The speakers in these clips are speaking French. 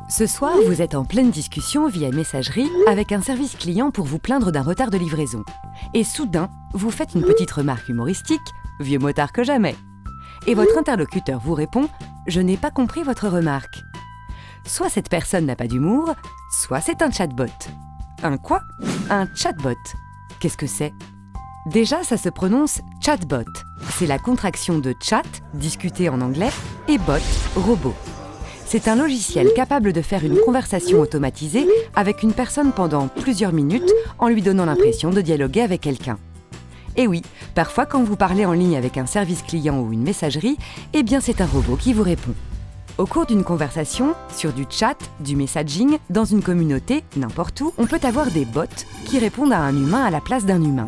Ce soir, vous êtes en pleine discussion via messagerie avec un service client pour vous plaindre d'un retard de livraison. Et soudain, vous faites une petite remarque humoristique, vieux motard que jamais. Et votre interlocuteur vous répond « Je n'ai pas compris votre remarque ». Soit cette personne n'a pas d'humour, soit c'est un chatbot. Un quoi? Un chatbot. Qu'est-ce que c'est? Déjà, ça se prononce chatbot. C'est la contraction de chat, discuter en anglais, et bot, robot. C'est un logiciel capable de faire une conversation automatisée avec une personne pendant plusieurs minutes en lui donnant l'impression de dialoguer avec quelqu'un. Et oui, parfois quand vous parlez en ligne avec un service client ou une messagerie, eh bien c'est un robot qui vous répond. Au cours d'une conversation, sur du chat, du messaging, dans une communauté, n'importe où, on peut avoir des bots qui répondent à un humain à la place d'un humain.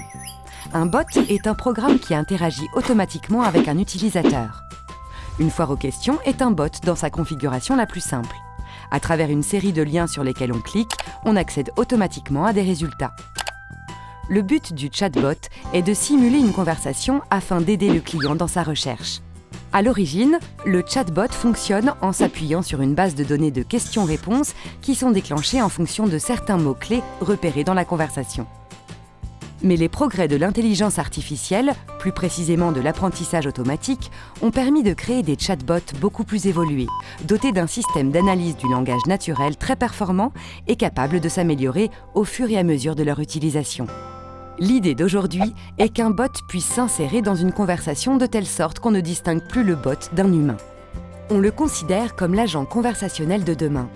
Un bot est un programme qui interagit automatiquement avec un utilisateur. Une foire aux questions est un bot dans sa configuration la plus simple. À travers une série de liens sur lesquels on clique, on accède automatiquement à des résultats. Le but du chatbot est de simuler une conversation afin d'aider le client dans sa recherche. À l'origine, le chatbot fonctionne en s'appuyant sur une base de données de questions-réponses qui sont déclenchées en fonction de certains mots-clés repérés dans la conversation. Mais les progrès de l'intelligence artificielle, plus précisément de l'apprentissage automatique, ont permis de créer des chatbots beaucoup plus évolués, dotés d'un système d'analyse du langage naturel très performant et capable de s'améliorer au fur et à mesure de leur utilisation. L'idée d'aujourd'hui est qu'un bot puisse s'insérer dans une conversation de telle sorte qu'on ne distingue plus le bot d'un humain. On le considère comme l'agent conversationnel de demain.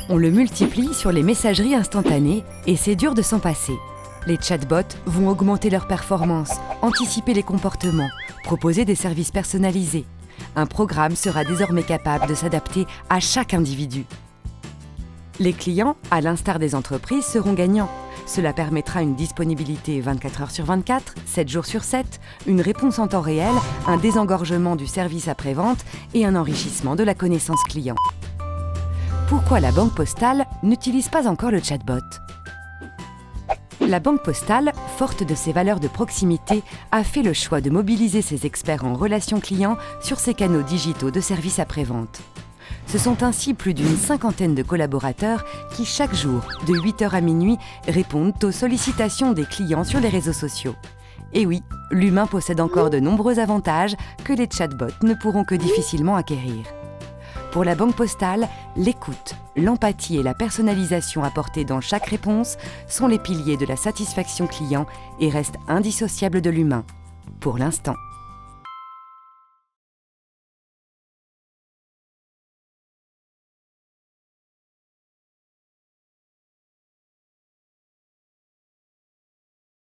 On le multiplie sur les messageries instantanées et c'est dur de s'en passer. Les chatbots vont augmenter leur performance, anticiper les comportements, proposer des services personnalisés. Un programme sera désormais capable de s'adapter à chaque individu. Les clients, à l'instar des entreprises, seront gagnants. Cela permettra une disponibilité 24 heures sur 24, 7 jours sur 7, une réponse en temps réel, un désengorgement du service après-vente et un enrichissement de la connaissance client. Pourquoi la Banque Postale n'utilise pas encore le chatbot ? La Banque Postale, forte de ses valeurs de proximité, a fait le choix de mobiliser ses experts en relations clients sur ses canaux digitaux de services après-vente. Ce sont ainsi plus d'une cinquantaine de collaborateurs qui, chaque jour, de 8h à minuit, répondent aux sollicitations des clients sur les réseaux sociaux. Et oui, l'humain possède encore de nombreux avantages que les chatbots ne pourront que difficilement acquérir. Pour la Banque Postale, l'écoute, l'empathie et la personnalisation apportée dans chaque réponse sont les piliers de la satisfaction client et restent indissociables de l'humain, pour l'instant.